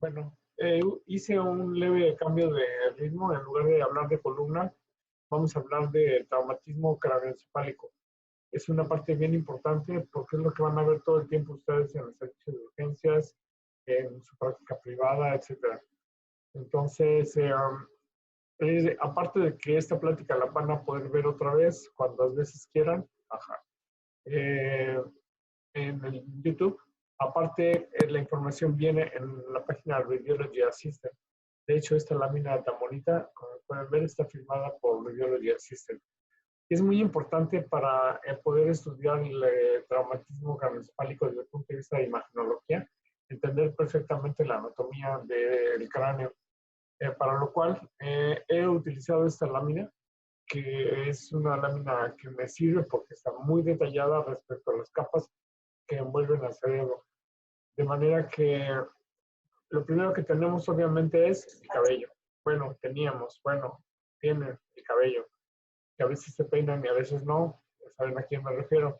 Bueno, hice un leve cambio de ritmo. En lugar de hablar de columna, vamos a hablar de traumatismo craneoencefálico. Es una parte bien importante porque es lo que van a ver todo el tiempo ustedes en el servicio de urgencias, en su práctica privada, etc. Entonces, aparte de que esta plática la van a poder ver otra vez cuantas veces quieran, ajá, eh, en el YouTube. Aparte, la información viene en la página de Radiology Assistant. De hecho, esta lámina tan bonita, como pueden ver, está firmada por Radiology Assistant. Es muy importante para poder estudiar el traumatismo craneoencefálico desde el punto de vista de imagenología, entender perfectamente la anatomía del cráneo. Para lo cual, he utilizado esta lámina, que es una lámina que me sirve porque está muy detallada respecto a las capas que envuelven al cerebro. De manera que lo primero que tenemos obviamente es el cabello. Bueno, tienen el cabello, que a veces se peinan y a veces no, ya saben a quién me refiero.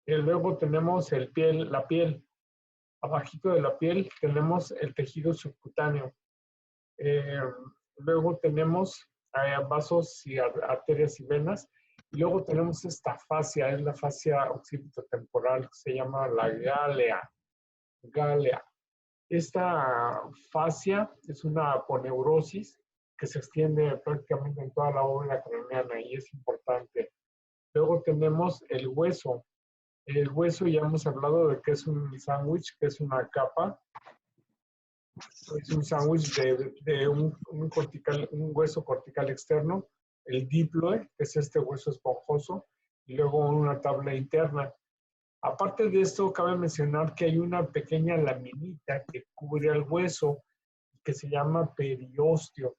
Y luego tenemos la piel. Abajito de la piel tenemos el tejido subcutáneo. Eh, Luego tenemos vasos y arterias y venas. Y luego tenemos esta fascia, es la fascia occipitotemporal, que se llama la gálea. Esta fascia es una aponeurosis que se extiende prácticamente en toda la bóveda craneana y es importante. Luego tenemos el hueso. El hueso ya hemos hablado de que es un sándwich, que es una capa. Es un sándwich de un hueso cortical externo, el diploe, que es este hueso esponjoso, y luego una tabla interna. Aparte de esto, cabe mencionar que hay una pequeña laminita que cubre el hueso, que se llama periósteo.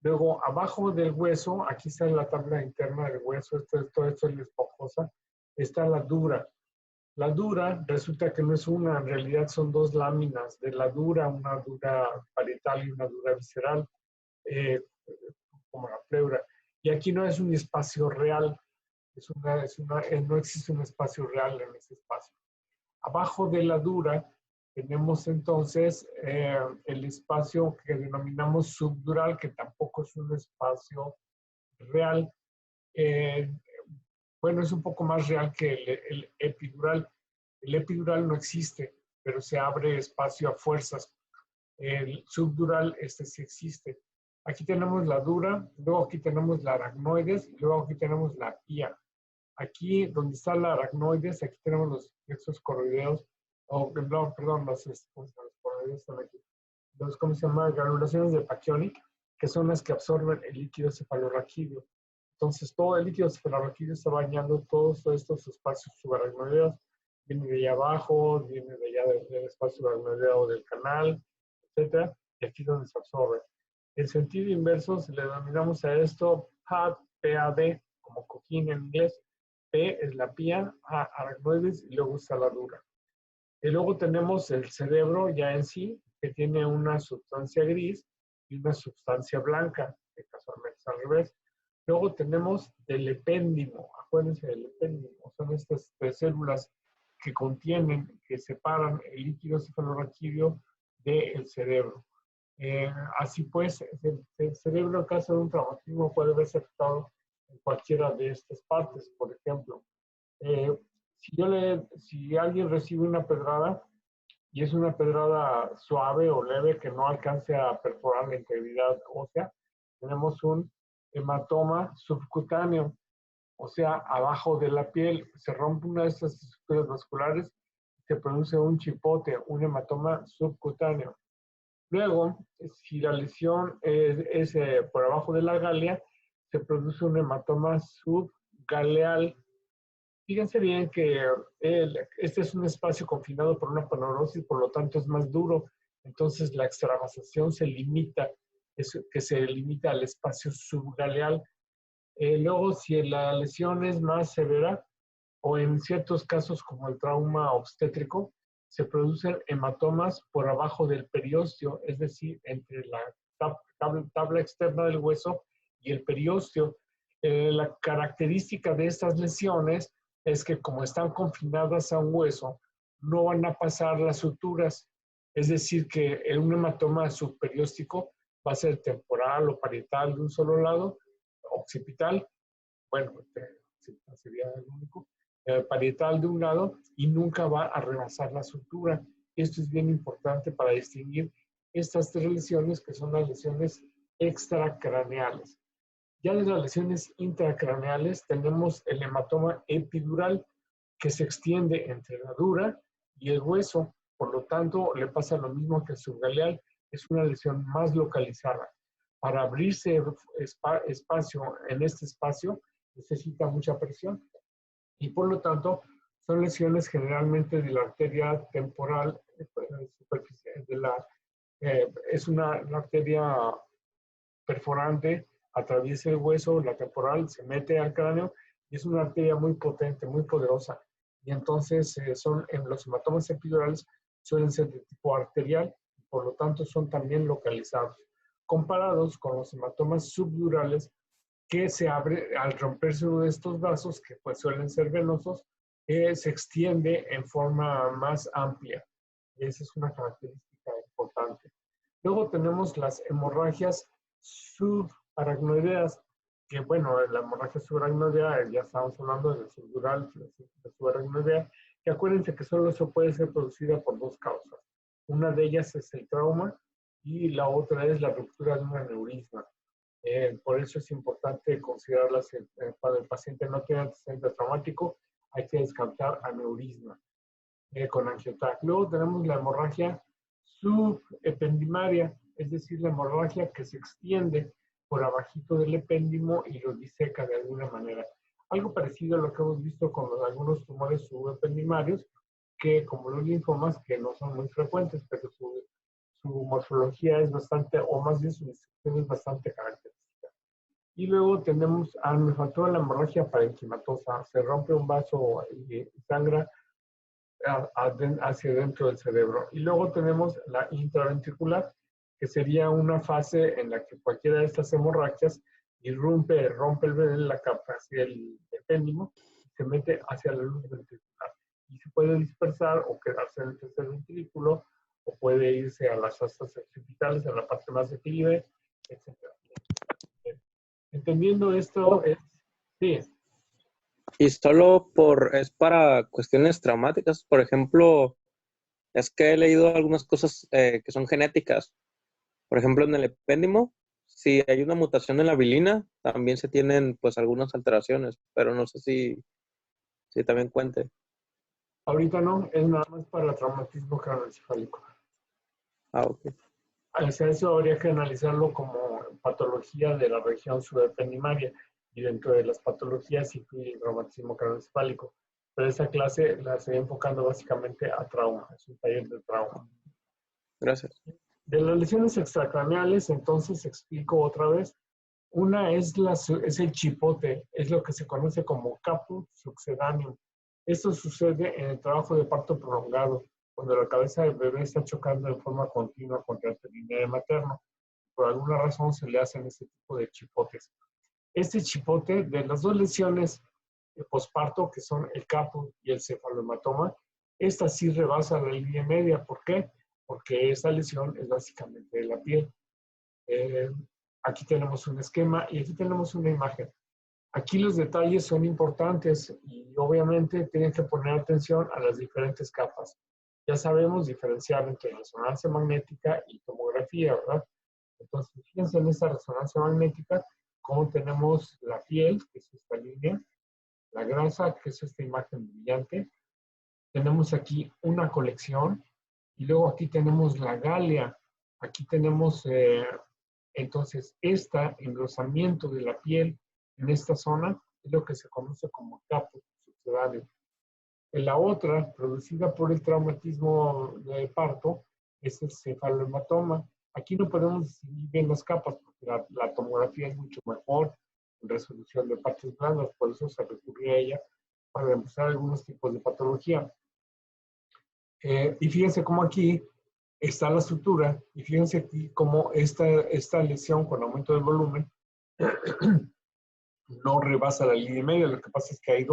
Luego, abajo del hueso, aquí está la tabla interna del hueso, todo esto es la esponjosa, está la dura. La dura resulta que no es una, en realidad son dos láminas de la dura, una dura parietal y una dura visceral, eh, como la pleura. Y aquí no es un espacio real, no existe un espacio real en ese espacio. Abajo de la dura tenemos entonces el espacio que denominamos subdural, que tampoco es un espacio real. Bueno, es un poco más real que el epidural. El epidural no existe, pero se abre espacio a fuerzas. El subdural, sí existe. Aquí tenemos la dura, luego aquí tenemos la aracnoides, y luego aquí tenemos la pía. Aquí, donde está la aracnoides, aquí tenemos los plexos coroideos, no, perdón, los coroideos están aquí. ¿Cómo se llama? Granulaciones de Pacchioni, que son las que absorben el líquido cefalorraquídeo. Entonces, todo el líquido cefalorraquídeo está bañando todos estos espacios subaracnoideos. Viene de allá abajo, viene de allá del espacio subaracnoideo del canal, etc. Y aquí es donde se absorbe. En sentido inverso, le denominamos a esto PAD, PAD, como cojín en inglés. P es la pía, A, aracnoides, y luego está la dura. Y luego tenemos el cerebro ya en sí, que tiene una sustancia gris y una sustancia blanca, que casualmente es al revés. Luego tenemos el epéndimo, acuérdense del epéndimo, son estas células que separan el líquido cefalorraquídeo del cerebro. Así pues, el cerebro en caso de un traumatismo puede verse afectado en cualquiera de estas partes. Por ejemplo, si alguien recibe una pedrada y es una pedrada suave o leve que no alcance a perforar la integridad ósea, tenemos un hematoma subcutáneo, o sea, abajo de la piel se rompe una de estas estructuras vasculares, se produce un chipote, un hematoma subcutáneo. Luego, si la lesión es por abajo de la gálea, se produce un hematoma subgaleal. Fíjense bien que este es un espacio confinado por una panorosis, por lo tanto es más duro. Entonces la extravasación se limita, que se limita al espacio subgaleal. Luego, si la lesión es más severa, o en ciertos casos como el trauma obstétrico, se producen hematomas por abajo del periósteo, es decir, entre la tabla externa del hueso y el periósteo. La característica de estas lesiones es que como están confinadas a un hueso, no van a pasar las suturas. Es decir, que un hematoma subperióstico va a ser temporal o parietal de un solo lado, occipital, bueno, occipital sería el único, parietal de un lado y nunca va a rebasar la sutura. Esto es bien importante para distinguir estas tres lesiones que son las lesiones extracraneales. Ya de las lesiones intracraneales tenemos el hematoma epidural que se extiende entre la dura y el hueso. Por lo tanto, le pasa lo mismo que el subgaleal. Es una lesión más localizada. Para abrirse espacio en este espacio necesita mucha presión y por lo tanto son lesiones generalmente de la arteria temporal superficial, es una arteria perforante, atraviesa el hueso, la temporal, se mete al cráneo y es una arteria muy potente, muy poderosa. Y entonces en los hematomas epidurales suelen ser de tipo arterial, y por lo tanto son también localizados, comparados con los hematomas subdurales que se abre al romperse uno de estos vasos, que pues suelen ser venosos, se extiende en forma más amplia. Esa es una característica importante. Luego tenemos las hemorragias subaracnoideas, que bueno, la hemorragia subaracnoidea, ya estamos hablando de subdural, de subaracnoidea, que acuérdense que solo se puede ser producida por dos causas. Una de ellas es el trauma y la otra es la ruptura de un aneurisma. Por eso es importante considerarlas cuando el paciente no tiene antecedente traumático, hay que descartar aneurisma con angiotac. Luego tenemos la hemorragia subependimaria, es decir, la hemorragia que se extiende por abajito del epéndimo y lo diseca de alguna manera. Algo parecido a lo que hemos visto con algunos tumores subependimarios, que como los linfomas, que no son muy frecuentes, pero su morfología es bastante, o más bien su distribución es bastante característica. Y luego tenemos, me faltó la hemorragia parenquimatosa, se rompe un vaso y sangra hacia dentro del cerebro. Y luego tenemos la intraventricular, que sería una fase en la que cualquiera de estas hemorragias rompe la capa hacia el epéndimo y se mete hacia la luz ventricular. Y se puede dispersar o quedarse en el tercer ventrículo, o puede irse a las astas occipitales, a la parte más declive, etc. Entendiendo esto, sí. Y solo es para cuestiones traumáticas. Por ejemplo, es que he leído algunas cosas que son genéticas. Por ejemplo, en el epéndimo, si hay una mutación en la bilina, también se tienen pues algunas alteraciones, pero no sé si también cuente. Ahorita no, es nada más para traumatismo craneoencefálico. Ah, ok. O sea, eso habría que analizarlo como patología de la región subependimaria y dentro de las patologías incluye el traumatismo craneoencefálico. Pero esa clase la estoy enfocando básicamente a trauma, es un taller de trauma. Gracias. De las lesiones extracraneales, entonces explico otra vez. Una es el chipote, es lo que se conoce como caput succedaneum. Esto sucede en el trabajo de parto prolongado, cuando la cabeza del bebé está chocando de forma continua contra el perineo materno. Por alguna razón se le hacen este tipo de chipotes. Este chipote, de las dos lesiones posparto, que son el caput y el cefalohematoma, esta sí rebasa la línea media. ¿Por qué? Porque esta lesión es básicamente de la piel. Aquí tenemos un esquema y aquí tenemos una imagen. Aquí los detalles son importantes y obviamente tienen que poner atención a las diferentes capas. Ya sabemos diferenciar entre resonancia magnética y tomografía, ¿verdad? Entonces, fíjense en esta resonancia magnética, cómo tenemos la piel, que es esta línea, la grasa, que es esta imagen brillante. Tenemos aquí una colección y luego aquí tenemos la gálea. Aquí tenemos entonces este engrosamiento de la piel en esta zona es lo que se conoce como caput sucedáneo. En la otra, producida por el traumatismo de parto, es el cefalohematoma. Aquí no podemos distinguir bien las capas porque la tomografía es mucho mejor en resolución de partes blandas, por eso se recurre a ella para demostrar algunos tipos de patología. Y fíjense cómo aquí está la sutura, y fíjense aquí cómo esta lesión con aumento del volumen no rebasa la línea media. Lo que pasa es que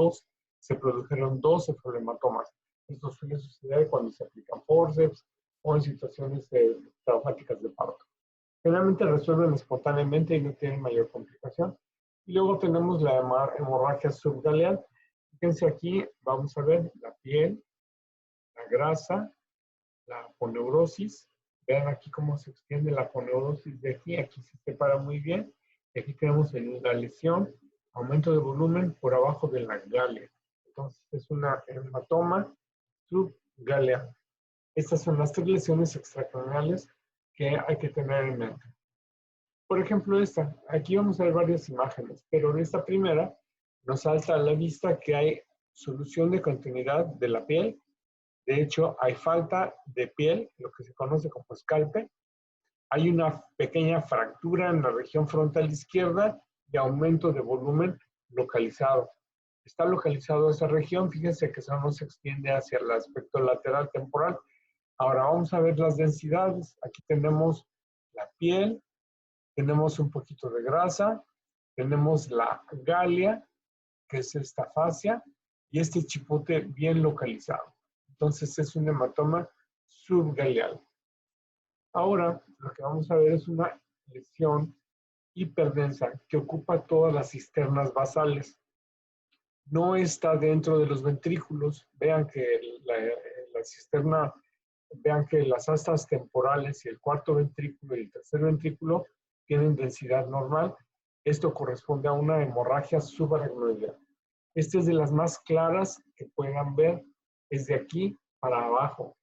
se produjeron dos cefalomatomas. Esto suele suceder cuando se aplican forceps, o en situaciones traumáticas de parto. Generalmente resuelven espontáneamente y no tienen mayor complicación. Y luego tenemos la hemorragia subgaleal. Fíjense aquí, vamos a ver la piel, la grasa, la aponeurosis. Vean aquí cómo se extiende la aponeurosis de aquí se separa muy bien. Y aquí tenemos la lesión, aumento de volumen por abajo de la galea. Entonces es una hematoma subgaleal. Estas son las 3 lesiones extracraneales que hay que tener en mente. Por ejemplo, esta. Aquí vamos a ver varias imágenes, pero en esta primera nos salta a la vista que hay solución de continuidad de la piel. De hecho, hay falta de piel, lo que se conoce como escalpe. Hay una pequeña fractura en la región frontal izquierda y aumento de volumen localizado. Está localizado esa región, fíjense que eso no se extiende hacia el aspecto lateral temporal. Ahora vamos a ver las densidades. Aquí tenemos la piel, tenemos un poquito de grasa, tenemos la galea, que es esta fascia, y este chipote bien localizado. Entonces es un hematoma subgaleal. Ahora lo que vamos a ver es una lesión hiperdensa que ocupa todas las cisternas basales. No está dentro de los ventrículos. Vean que la cisterna, vean que las astas temporales y el cuarto ventrículo y el tercer ventrículo tienen densidad normal. Esto corresponde a una hemorragia subaracnoidea. Esta es de las más claras que puedan ver, es de aquí para abajo.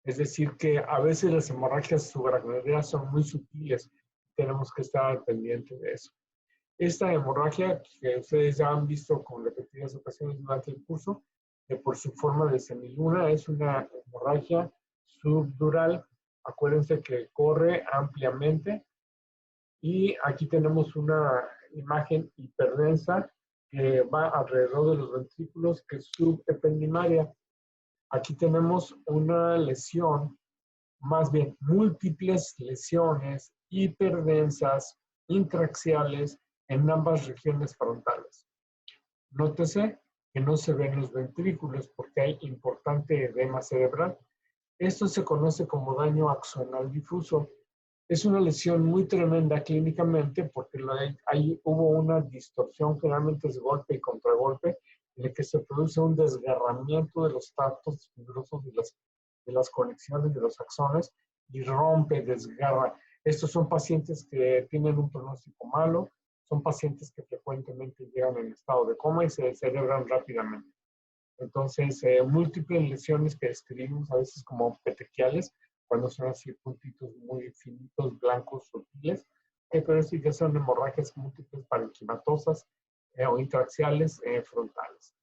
Es decir, que a veces las hemorragias subaracnoideas son muy sutiles. Tenemos que estar pendientes de eso. Esta hemorragia que ustedes ya han visto con repetidas ocasiones durante el curso, que por su forma de semiluna es una hemorragia subdural. Acuérdense que corre ampliamente. Y aquí tenemos una imagen hiperdensa que va alrededor de los ventrículos, que es subependimaria. Aquí tenemos una lesión, más bien múltiples lesiones hiperdensas intraaxiales en ambas regiones frontales. Nótese que no se ven los ventrículos porque hay importante edema cerebral. Esto se conoce como daño axonal difuso. Es una lesión muy tremenda clínicamente porque ahí hubo una distorsión, generalmente es golpe y contragolpe, en el que se produce un desgarramiento de los tractos fibrosos de las conexiones de los axones y rompe, desgarra. Estos son pacientes que tienen un pronóstico malo, son pacientes que frecuentemente llegan en estado de coma y se descerebran rápidamente. Entonces, múltiples lesiones que describimos a veces como petequiales, cuando son así puntitos muy finitos, blancos, sutiles, pero sí que son hemorragias múltiples parenquimatosas o intraaxiales frontales.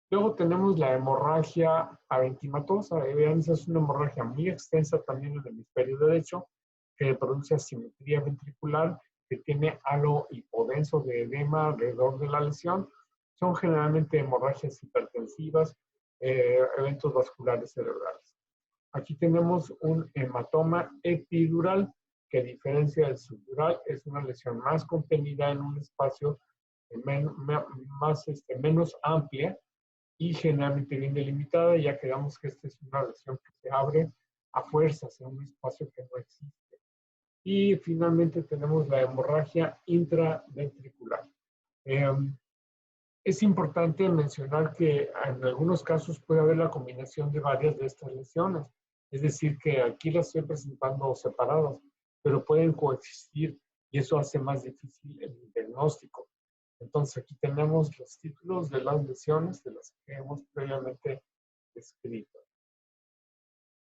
Luego tenemos la hemorragia parenquimatosa. Vean, esa es una hemorragia muy extensa también en el hemisferio derecho, que produce asimetría ventricular, que tiene halo hipodenso de edema alrededor de la lesión. Son generalmente hemorragias hipertensivas, eventos vasculares cerebrales. Aquí tenemos un hematoma epidural, que a diferencia del subdural es una lesión más contenida en un espacio menos amplia y generalmente bien delimitada, ya que digamos que esta es una lesión que se abre a fuerzas en un espacio que no existe. Y finalmente tenemos la hemorragia intraventricular. Es importante mencionar que en algunos casos puede haber la combinación de varias de estas lesiones. Es decir, que aquí las estoy presentando separadas, pero pueden coexistir y eso hace más difícil el diagnóstico. Entonces aquí tenemos los títulos de las lesiones de las que hemos previamente descrito.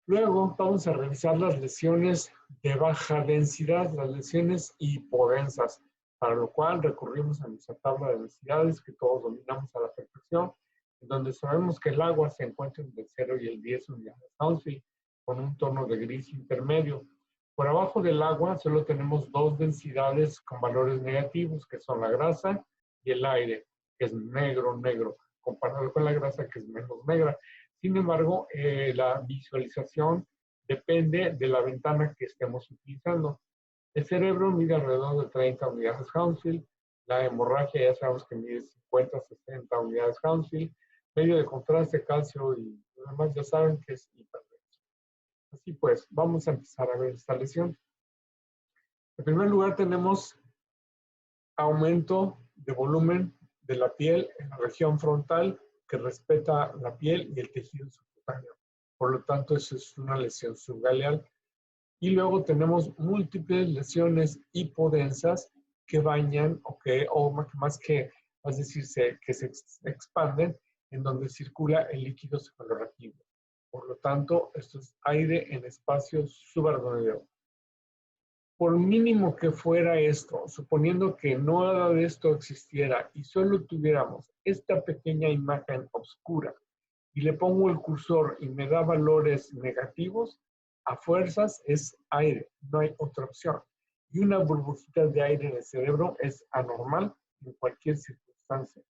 Luego vamos a revisar las lesiones de baja densidad, las lesiones hipodensas, para lo cual recurrimos a nuestra tabla de densidades que todos dominamos a la perfección, en donde sabemos que el agua se encuentra entre el 0 y el 10 unidades Hounsfield, con un tono de gris intermedio. Por abajo del agua solo tenemos 2 densidades con valores negativos, que son la grasa y el aire, que es negro, negro, comparado con la grasa, que es menos negra. Sin embargo, la visualización depende de la ventana que estemos utilizando. El cerebro mide alrededor de 30 unidades Hounsfield. La hemorragia ya sabemos que mide 50 a 60 unidades Hounsfield. Medio de contraste, calcio y lo demás ya saben que es hipertenso. Así pues, vamos a empezar a ver esta lesión. En primer lugar, tenemos aumento de volumen de la piel en la región frontal que respeta la piel y el tejido subcutáneo. Por lo tanto, eso es una lesión subgaleal. Y luego tenemos múltiples lesiones hipodensas que bañan o más que, es decir, que se expanden en donde circula el líquido cefalorraquídeo. Por lo tanto, esto es aire en espacio subaracnoideo. Por mínimo que fuera esto, suponiendo que nada de esto existiera y solo tuviéramos esta pequeña imagen oscura y le pongo el cursor y me da valores negativos, a fuerzas es aire, no hay otra opción. Y una burbujita de aire en el cerebro es anormal en cualquier circunstancia.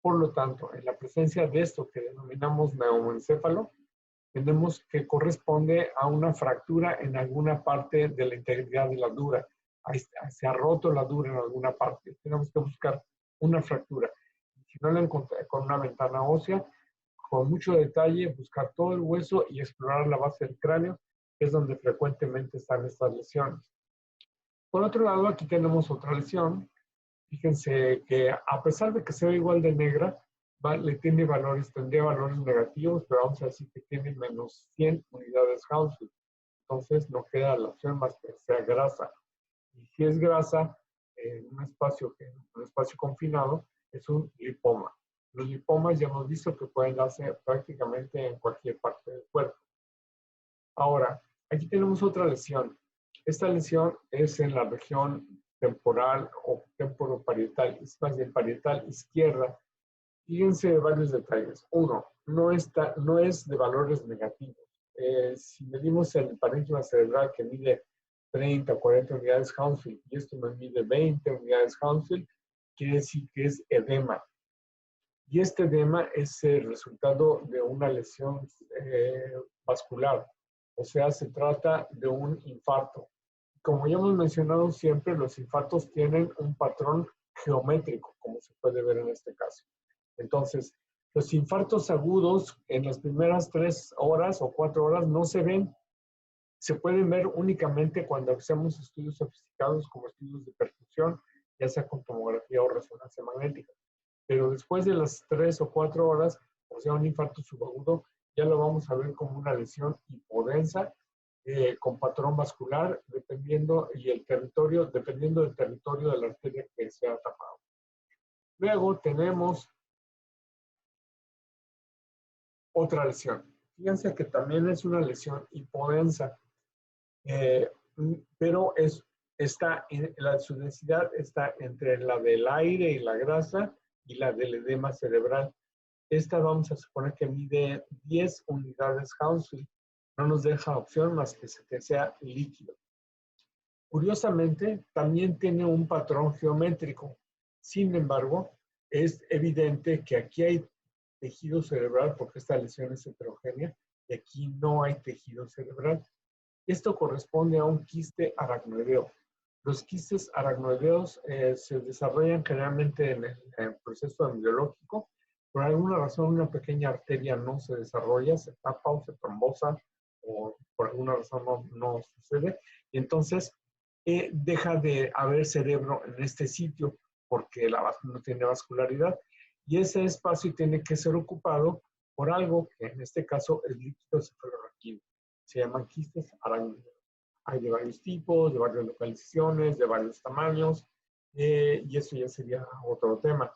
Por lo tanto, en la presencia de esto que denominamos neumoencéfalo, tenemos que corresponde a una fractura en alguna parte de la integridad de la dura. Se ha roto la dura en alguna parte. Tenemos que buscar una fractura. Si no la encontramos con una ventana ósea, con mucho detalle, buscar todo el hueso y explorar la base del cráneo, que es donde frecuentemente están estas lesiones. Por otro lado, aquí tenemos otra lesión. Fíjense que a pesar de que se ve igual de negra, tendría valores negativos, pero vamos a decir que tiene menos 100 unidades Hounsfield. Entonces no queda la opción más que sea grasa. Y si es grasa, en un espacio confinado, es un lipoma. Los lipomas ya hemos visto que pueden darse prácticamente en cualquier parte del cuerpo. Ahora, aquí tenemos otra lesión. Esta lesión es en la región temporal o temporoparietal, es más bien parietal izquierda. Fíjense varios detalles. Uno, no es de valores negativos. Si medimos el parénquima cerebral que mide 30 o 40 unidades Hounsfield y esto me mide 20 unidades Hounsfield, quiere decir que es edema. Y este edema es el resultado de una lesión vascular. O sea, se trata de un infarto. Como ya hemos mencionado siempre, los infartos tienen un patrón geométrico, como se puede ver en este caso. Entonces, los infartos agudos en las primeras 3 horas o 4 horas no se ven. Se pueden ver únicamente cuando hacemos estudios sofisticados como estudios de perfusión, ya sea con tomografía o resonancia magnética. Pero después de las 3 o 4 horas, o sea, un infarto subagudo, ya lo vamos a ver como una lesión hipodensa con patrón vascular, dependiendo del territorio de la arteria que se ha tapado. Luego tenemos otra lesión. Fíjense que también es una lesión hipodensa, pero su densidad está entre la del aire y la grasa y la del edema cerebral. Esta vamos a suponer que mide 10 unidades Hounsfield. No nos deja opción más que sea líquido. Curiosamente, también tiene un patrón geométrico. Sin embargo, es evidente que aquí hay tejido cerebral porque esta lesión es heterogénea y aquí no hay tejido cerebral. Esto corresponde a un quiste aracnoideo. Los quistes aracnoideos se desarrollan generalmente en el proceso embriológico. Por alguna razón, una pequeña arteria no se desarrolla, se tapa o se trombosa, o por alguna razón no sucede. Y entonces deja de haber cerebro en este sitio porque no tiene vascularidad. Y ese espacio tiene que ser ocupado por algo que en este caso es líquido cefalorraquídeo. Se llaman quistes aracnoideos. Hay de varios tipos, de varias localizaciones, de varios tamaños, y eso ya sería otro tema.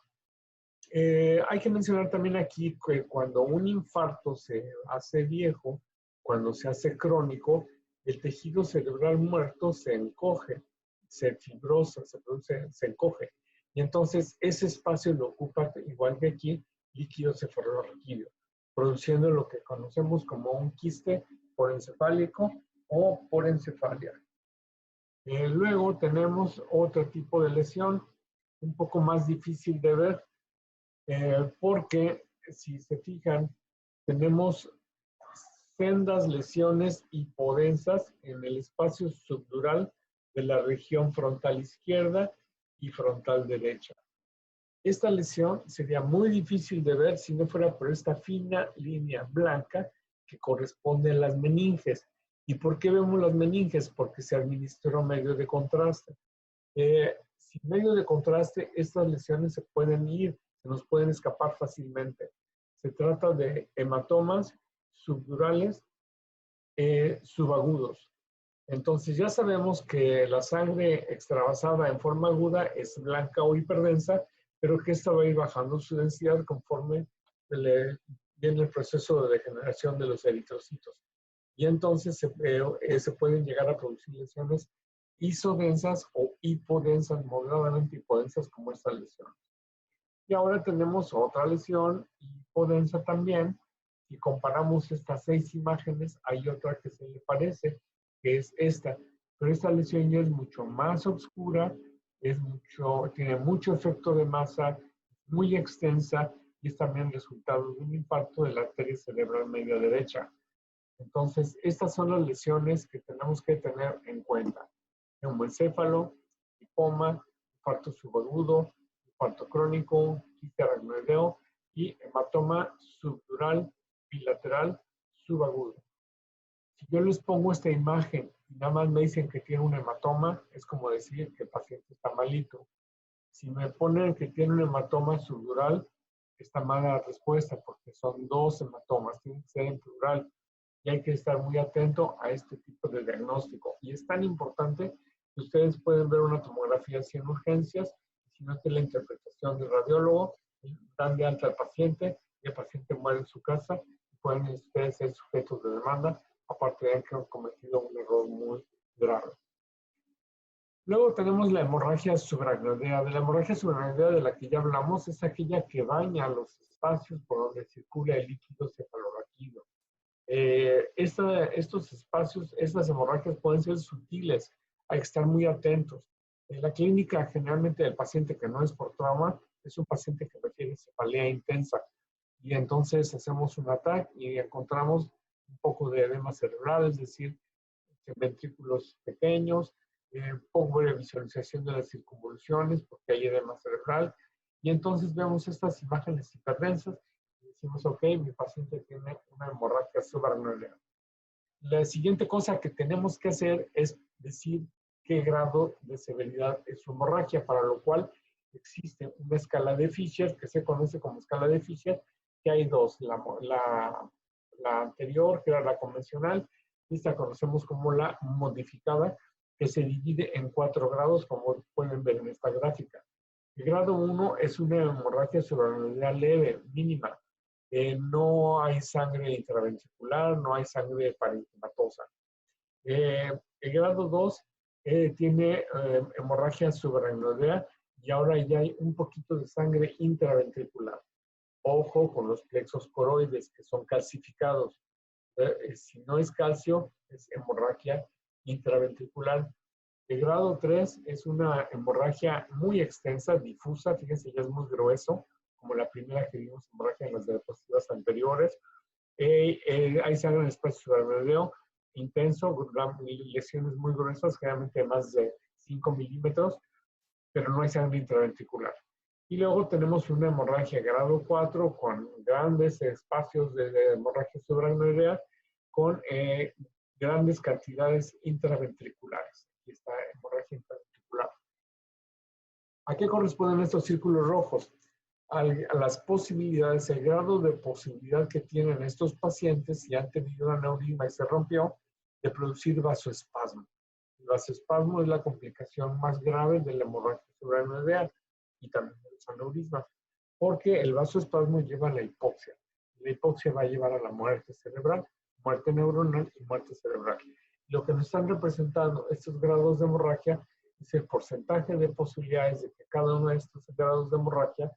Hay que mencionar también aquí que cuando un infarto se hace viejo, cuando se hace crónico, el tejido cerebral muerto se encoge, se fibrosa, se encoge. Y entonces ese espacio lo ocupa, igual que aquí, líquido cefalorraquídeo, produciendo lo que conocemos como un quiste porencefálico o porencefalia. Luego tenemos otro tipo de lesión, un poco más difícil de ver, porque si se fijan, tenemos sendas lesiones hipodensas en el espacio subdural de la región frontal izquierda y frontal derecha. Esta lesión sería muy difícil de ver si no fuera por esta fina línea blanca que corresponde a las meninges. ¿Y por qué vemos las meninges? Porque se administró medio de contraste. Sin medio de contraste, estas lesiones se pueden ir, se nos pueden escapar fácilmente. Se trata de hematomas subdurales subagudos. Entonces ya sabemos que la sangre extravasada en forma aguda es blanca o hiperdensa, pero que esta va a ir bajando su densidad conforme viene el proceso de degeneración de los eritrocitos. Y entonces se pueden llegar a producir lesiones isodensas o hipodensas, moderadamente hipodensas, como esta lesión. Y ahora tenemos otra lesión hipodensa también. Si comparamos estas 6 imágenes, hay otra que se le parece, que es esta. Pero esta lesión ya es mucho más oscura, tiene mucho efecto de masa, muy extensa y es también resultado de un infarto de la arteria cerebral media derecha. Entonces, estas son las lesiones que tenemos que tener en cuenta. Neumoencéfalo, lipoma, infarto subagudo, infarto crónico, quiste aracnoideo y hematoma subdural bilateral subagudo. Si yo les pongo esta imagen y nada más me dicen que tiene un hematoma, es como decir que el paciente está malito. Si me ponen que tiene un hematoma subdural, está mala la respuesta porque son 2 hematomas, tiene que ser en plural. Y hay que estar muy atento a este tipo de diagnóstico. Y es tan importante que ustedes pueden ver una tomografía sin urgencias, si no tiene la interpretación del radiólogo, dan de alta al paciente y el paciente muere en su casa y pueden ustedes ser sujetos de demanda, aparte de que han cometido un error muy grave. Luego tenemos la hemorragia subaracnoidea. De la hemorragia subaracnoidea de la que ya hablamos es aquella que daña los espacios por donde circula el líquido cefalorraquídeo. Estos espacios, estas hemorragias pueden ser sutiles, hay que estar muy atentos. En la clínica, generalmente el paciente que no es por trauma es un paciente que requiere cefalea intensa y entonces hacemos un ataque y encontramos un poco de edema cerebral, es decir, ventrículos pequeños, poco de visualización de las circunvoluciones porque hay edema cerebral y entonces vemos estas imágenes hiperdensas. Decimos, ok, mi paciente tiene una hemorragia subaracnoidea. La siguiente cosa que tenemos que hacer es decir qué grado de severidad es su hemorragia, para lo cual existe una escala de Fisher, que se conoce como escala de Fisher, que hay 2, la anterior, que era la convencional, y esta conocemos como la modificada, que se divide en 4 grados, como pueden ver en esta gráfica. El grado 1 es una hemorragia subaracnoidea leve, mínima. No hay sangre intraventricular, no hay sangre parenquimatosa. El grado 2 tiene hemorragia subaracnoidea y ahora ya hay un poquito de sangre intraventricular. Ojo con los plexos coroides que son calcificados. Si no es calcio, es hemorragia intraventricular. El grado 3 es una hemorragia muy extensa, difusa, fíjense, ya es muy grueso, como la primera que vimos, hemorragia en las diapositivas anteriores. Hay sangre en el espacio subaracnoideo intenso, lesiones muy gruesas, generalmente más de 5 milímetros, pero no hay sangre intraventricular. Y luego tenemos una hemorragia grado 4 con grandes espacios de hemorragia subaracnoidea con grandes cantidades intraventriculares. Aquí está hemorragia intraventricular. ¿A qué corresponden estos círculos rojos? A las posibilidades, el grado de posibilidad que tienen estos pacientes, si han tenido un aneurisma y se rompió, de producir vasoespasmo. El vasoespasmo es la complicación más grave de la hemorragia subaracnoidea y también de los aneurismas, porque el vasoespasmo lleva a la hipoxia. La hipoxia va a llevar a la muerte cerebral, muerte neuronal y muerte cerebral. Lo que nos están representando estos grados de hemorragia es el porcentaje de posibilidades de que cada uno de estos grados de hemorragia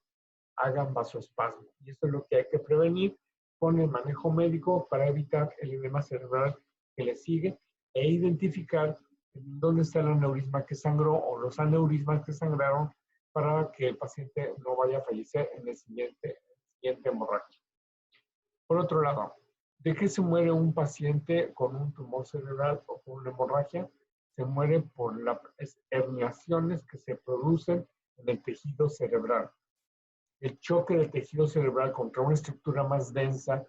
hagan vasoespasmo. Y esto es lo que hay que prevenir con el manejo médico para evitar el edema cerebral que le sigue e identificar dónde está el aneurisma que sangró o los aneurismas que sangraron para que el paciente no vaya a fallecer en el siguiente hemorragia. Por otro lado, ¿de qué se muere un paciente con un tumor cerebral o con una hemorragia? Se muere por las herniaciones que se producen en el tejido cerebral. El choque del tejido cerebral contra una estructura más densa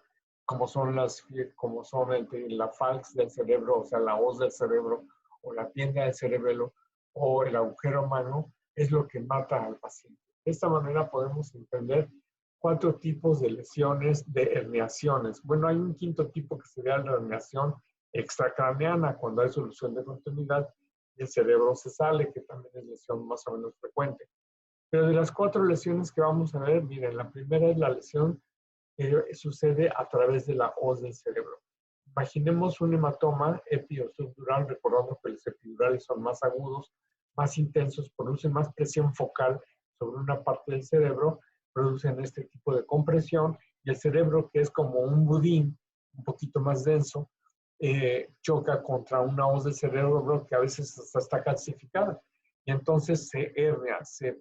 como son la falx del cerebro, o sea, la hoz del cerebro, o la tienda del cerebelo, o el agujero magno, es lo que mata al paciente. De esta manera podemos entender 4 tipos de lesiones de herniaciones. Bueno, hay un quinto tipo que sería la herniación extracraneana, cuando hay solución de continuidad y el cerebro se sale, que también es lesión más o menos frecuente. Pero de las 4 lesiones que vamos a ver, miren, la primera es la lesión que sucede a través de la hoz del cerebro. Imaginemos un hematoma epi o subdural, recordando que los epidurales son más agudos, más intensos, producen más presión focal sobre una parte del cerebro, producen este tipo de compresión, y el cerebro, que es como un budín, un poquito más denso, choca contra una hoz del cerebro que a veces está calcificada, y entonces se hernia, se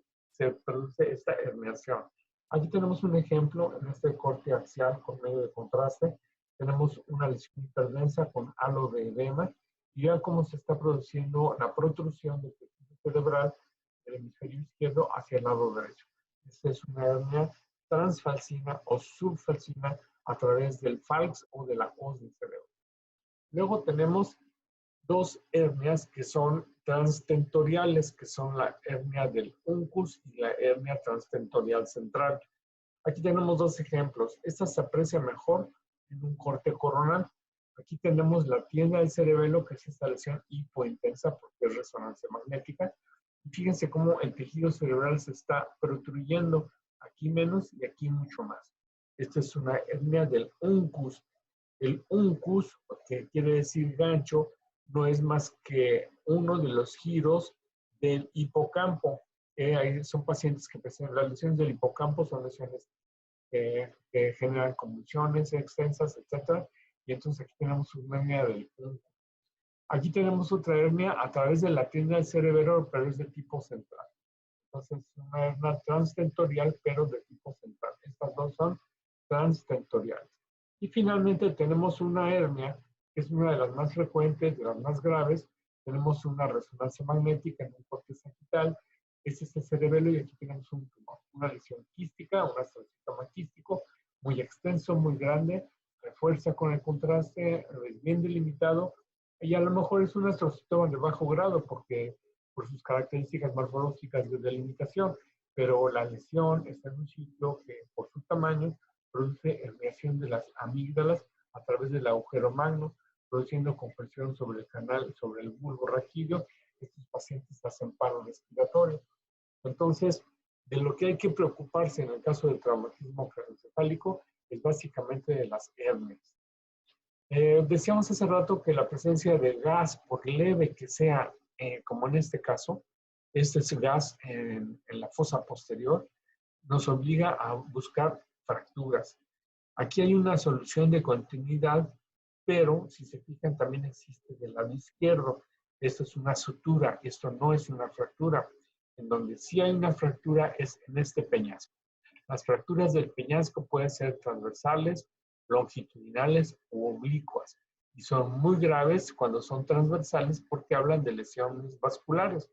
produce esta herniación. Aquí tenemos un ejemplo en este corte axial con medio de contraste. Tenemos una lesión hiperdensa con halo de edema y vean cómo se está produciendo la protrusión del tejido cerebral del hemisferio izquierdo hacia el lado derecho. Esta es una hernia transfalcina o subfalcina a través del falx o de la hoz del cerebro. Luego tenemos 2 hernias que son transtentoriales, que son la hernia del uncus y la hernia transtentorial central. Aquí tenemos 2 ejemplos. Esta se aprecia mejor en un corte coronal. Aquí tenemos la tienda del cerebelo, que es esta lesión hipointensa porque es resonancia magnética. Y fíjense cómo el tejido cerebral se está protruyendo, aquí menos y aquí mucho más. Esta es una hernia del uncus. El uncus, que quiere decir gancho, no es más que uno de los giros del hipocampo. Son pacientes que presentan las lesiones del hipocampo, son lesiones que generan convulsiones extensas, etc. Y entonces aquí tenemos una hernia del uncus. Aquí tenemos otra hernia a través de la tienda del cerebelo, pero es de tipo central. Entonces, una hernia transtentorial, pero de tipo central. Estas 2 son transtentoriales. Y finalmente tenemos una hernia, que es una de las más frecuentes, de las más graves. Tenemos una resonancia magnética en un corte sagital. Este es el cerebelo y aquí tenemos un tumor, una lesión quística, un astrocitoma quístico, muy extenso, muy grande, refuerza con el contraste, es bien delimitado, y a lo mejor es un astrocitoma de bajo grado porque por sus características morfológicas de delimitación, pero la lesión está en un sitio que por su tamaño produce herniación de las amígdalas a través del agujero magno, produciendo compresión sobre el canal, sobre el bulbo raquídeo. Estos pacientes hacen paro respiratorio. Entonces, de lo que hay que preocuparse en el caso del traumatismo craneoencefálico es básicamente de las hernias. Decíamos hace rato que la presencia de gas, por leve que sea, como en este caso, este es el gas en la fosa posterior, nos obliga a buscar fracturas. Aquí hay una solución de continuidad, pero si se fijan también existe del lado izquierdo. Esto es una sutura, esto no es una fractura. En donde sí hay una fractura es en este peñasco. Las fracturas del peñasco pueden ser transversales, longitudinales u oblicuas. Y son muy graves cuando son transversales porque hablan de lesiones vasculares.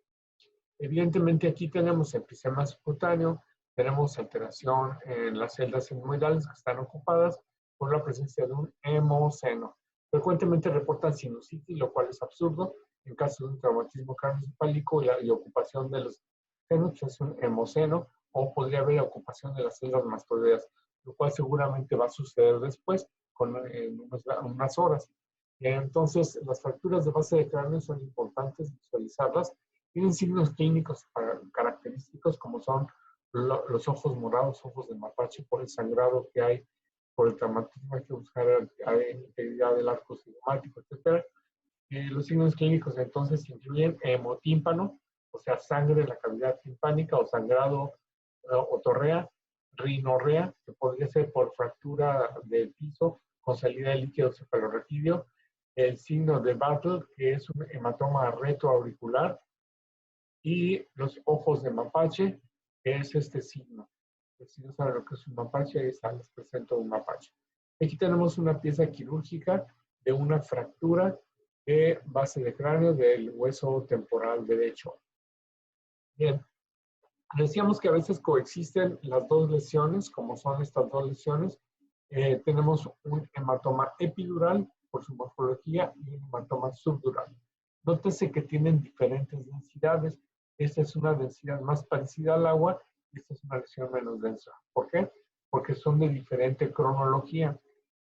Evidentemente aquí tenemos enfisema subcutáneo, tenemos alteración en las celdas sigmoidales que están ocupadas por la presencia de un hemoceno. Frecuentemente reportan sinusitis, lo cual es absurdo. En caso de un traumatismo craneoencefálico y ocupación de los senos es un hemoceno, o podría haber ocupación de las células mastoideas, lo cual seguramente va a suceder después, en unas horas. Entonces, las fracturas de base de cráneo son importantes visualizarlas. Tienen signos clínicos característicos como son los ojos morados, ojos de mapache por el sangrado que hay, por el traumatismo, hay que buscar integridad del arco cigomático, etc. Los signos clínicos entonces incluyen hemotímpano, o sea, sangre en la cavidad timpánica o sangrado otorrea, rinorrea, que podría ser por fractura del piso con salida de líquido cefalorraquídeo, el signo de Battle, que es un hematoma retroauricular, y los ojos de mapache, que es este signo. Si no saben lo que es un mapache, ahí está, les presento un mapache. Aquí tenemos una pieza quirúrgica de una fractura de base de cráneo del hueso temporal derecho. Bien, decíamos que a veces coexisten las 2 lesiones, como son estas 2 lesiones, Tenemos un hematoma epidural por su morfología y un hematoma subdural. Nótese que tienen diferentes densidades. Esta es una densidad más parecida al agua y esta es una lesión menos densa. ¿Por qué? Porque son de diferente cronología.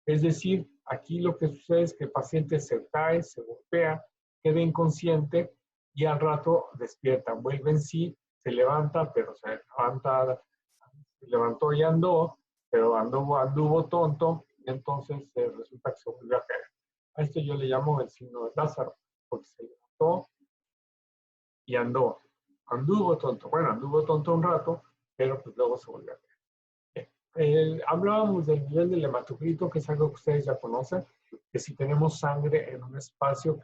Es decir, aquí lo que sucede es que el paciente se cae, se golpea, queda inconsciente y al rato despierta, vuelve en sí, se levanta, pero se levantó y andó, pero anduvo tonto, y entonces resulta que se volvió a caer. A esto yo le llamo el signo de Lázaro, porque se levantó y andó. Anduvo tonto, bueno, anduvo tonto un rato, pero pues luego se volvió a caer. Hablábamos del nivel del hematocrito, que es algo que ustedes ya conocen, que si tenemos sangre en un espacio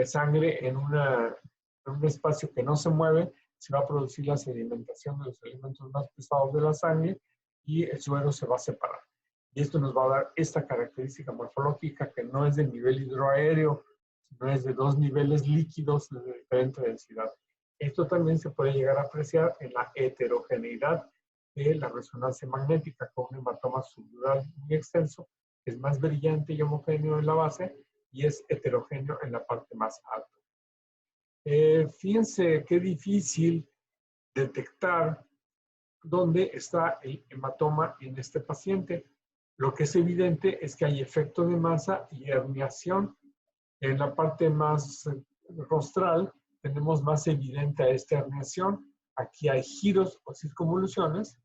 sangre en un espacio que no se mueve, se va a producir la sedimentación de los elementos más pesados de la sangre y el suero se va a separar. Y esto nos va a dar esta característica morfológica que no es de nivel hidroaéreo, sino es de dos niveles líquidos de diferente densidad. Esto también se puede llegar a apreciar en la heterogeneidad de la resonancia magnética con un hematoma subdural muy extenso, que es más brillante y homogéneo en la base y es heterogéneo en la parte más alta. Fíjense qué difícil detectar dónde está el hematoma en este paciente. Lo que es evidente es que hay efecto de masa y herniación. En la parte más rostral tenemos más evidente esta herniación. Aquí hay giros o circunvoluciones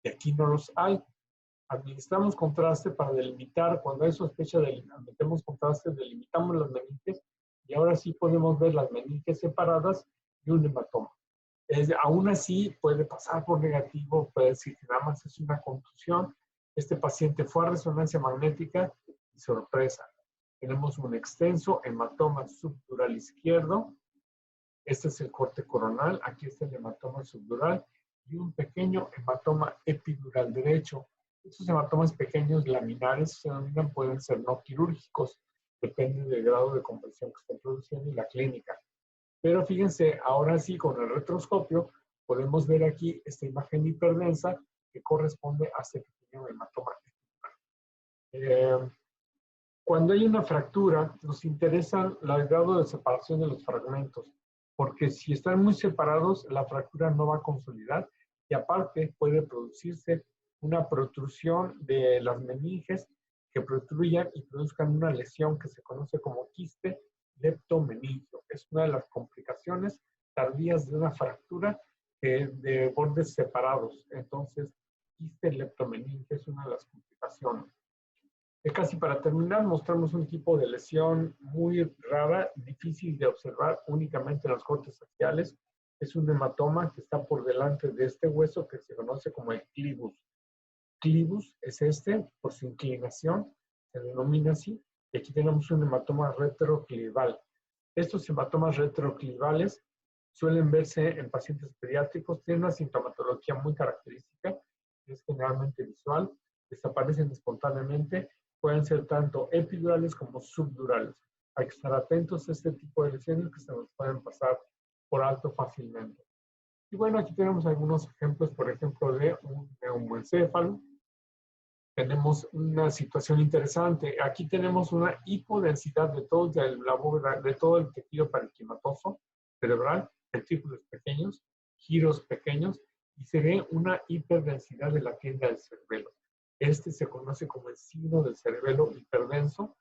y aquí no los hay. Administramos contraste para delimitar. Cuando hay sospecha metemos contraste, delimitamos las meninges y ahora sí podemos ver las meninges separadas y un hematoma. Aún así puede pasar por negativo, puede decir que nada más es una contusión. Este paciente fue a resonancia magnética y sorpresa. Tenemos un extenso hematoma subdural izquierdo. Este es el corte coronal. Aquí está el hematoma subdural y un pequeño hematoma epidural derecho. Estos hematomas pequeños laminares se denominan, pueden ser no quirúrgicos, depende del grado de compresión que estén produciendo y la clínica. Pero fíjense, ahora sí, con el retroscopio, podemos ver aquí esta imagen hiperdensa que corresponde a este pequeño hematoma epidural. Cuando hay una fractura, nos interesa el grado de separación de los fragmentos, porque si están muy separados, la fractura no va a consolidar y aparte puede producirse una protrusión de las meninges que protruyan y produzcan una lesión que se conoce como quiste leptomeningio. Es una de las complicaciones tardías de una fractura de bordes separados. Entonces, quiste leptomeningio es una de las complicaciones. Casi para terminar, mostramos un tipo de lesión muy rara, difícil de observar únicamente en los cortes axiales. Es un hematoma que está por delante de este hueso que se conoce como el clivus. Clivus es este, por su inclinación, se denomina así. Y aquí tenemos un hematoma retroclival. Estos hematomas retroclivales suelen verse en pacientes pediátricos, tienen una sintomatología muy característica, es generalmente visual, desaparecen espontáneamente, pueden ser tanto epidurales como subdurales. Hay que estar atentos a este tipo de lesiones que se nos pueden pasar por alto fácilmente. Y bueno, aquí tenemos algunos ejemplos, por ejemplo, de un neumoencéfalo. Tenemos una situación interesante. Aquí tenemos una hipodensidad de todo el tejido parenquimatoso cerebral, ventrículos pequeños, giros pequeños, y se ve una hiperdensidad de la tienda del cerebelo. Este se conoce como el signo del cerebelo hiperdenso,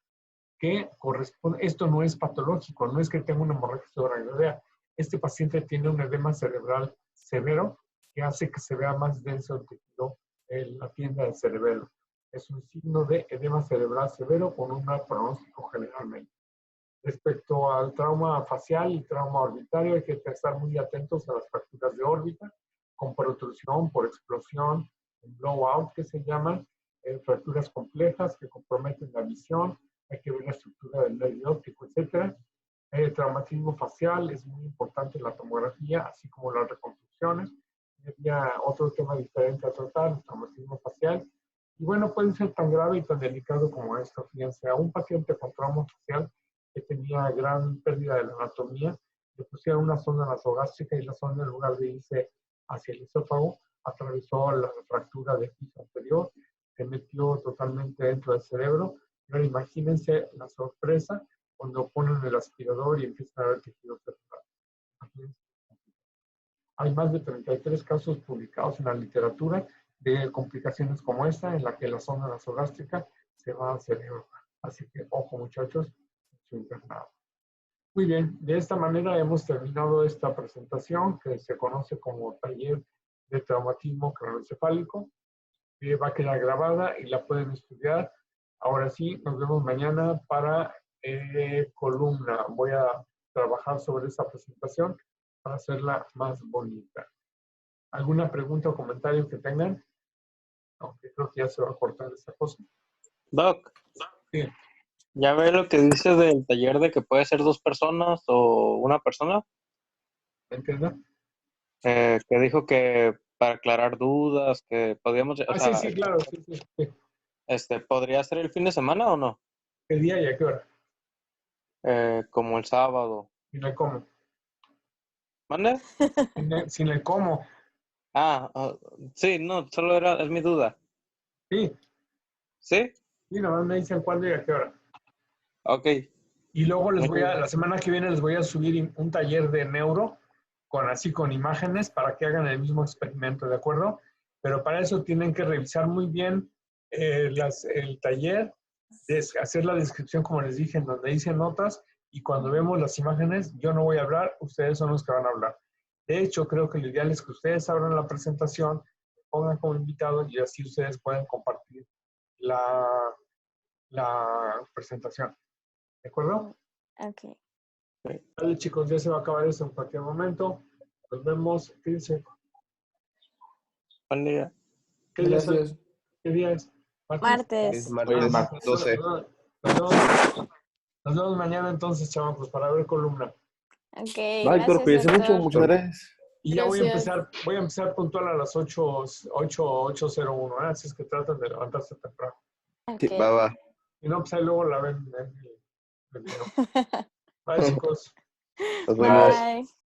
que corresponde, esto no es patológico, no es que tenga una hemorragia subaracnoidea. Este paciente tiene un edema cerebral severo que hace que se vea más denso el tejido en la tienda del cerebelo. Es un signo de edema cerebral severo con un mal pronóstico generalmente. Respecto al trauma facial y trauma orbitario, hay que estar muy atentos a las fracturas de órbita, con protrusión por explosión, blowout que se llaman, fracturas complejas que comprometen la visión, hay que ver la estructura del nervio óptico, etc. Traumatismo facial, es muy importante la tomografía, así como las reconstrucciones. Había otro tema diferente a tratar, el traumatismo facial. Y bueno, puede ser tan grave y tan delicado como esto. Fíjense, a un paciente con trauma facial que tenía gran pérdida de la anatomía, le pusieron una sonda nasogástrica y la sonda, en lugar de irse hacia el esófago, atravesó la fractura del piso anterior se metió totalmente dentro del cerebro. Y ahora imagínense la sorpresa cuando ponen el aspirador y empiezan a ver tejido cerebral. Hay más de 33 casos publicados en la literatura de complicaciones como esta, en la que la zona nasogástrica se va al cerebro. Así que, ojo muchachos, su internado. Muy bien, de esta manera hemos terminado esta presentación que se conoce como taller de traumatismo craneoencefálico. Va a quedar grabada y la pueden estudiar. Ahora sí, nos vemos mañana para columna. Voy a trabajar sobre esta presentación para hacerla más bonita. ¿Alguna pregunta o comentario que tengan? Aunque creo que ya se va a cortar esta cosa. Doc, Sí. ¿ya ve lo que dice del taller de que puede ser 2 personas o una persona? ¿Me entienden? Que dijo que para aclarar dudas, que podíamos, o Sí, sea, sí, claro. Sí, sí, sí. ¿podría ser el fin de semana o no? ¿Qué día y a qué hora? Como el sábado. Sin el cómo. ¿Mande? Sin el cómo. Sí, no, solo es mi duda. Sí, ¿Sí? sí, nomás me dicen cuándo y a qué hora. Ok. Y luego Muchas la gracias. semana que viene les voy a subir un taller de neuro con imágenes para que hagan el mismo experimento, ¿de acuerdo? Pero para eso tienen que revisar muy bien el taller, hacer la descripción como les dije, en donde hice notas, y cuando vemos las imágenes, yo no voy a hablar, ustedes son los que van a hablar. De hecho, creo que lo ideal es que ustedes abran la presentación, pongan como invitados y así ustedes pueden compartir la presentación. ¿De acuerdo? Ok. Vale, chicos, ya se va a acabar esto en cualquier momento. Nos vemos. Fíjense. Buen día. ¿Qué día es hoy? Gracias. ¿Qué día es? Martes. Martes Martes 12. Nos vemos mañana entonces, chavos, para ver columna. Ok, Va, Héctor, gracias, cuídese mucho. doctor. Muchas gracias. Y ya Gracias. voy a empezar puntual a las 8:01, ¿eh? Así es que traten de levantarse temprano. Sí, Ok. va. Y no, pues ahí luego la ven en el video. Bye, chicos. Nos vemos. Bye.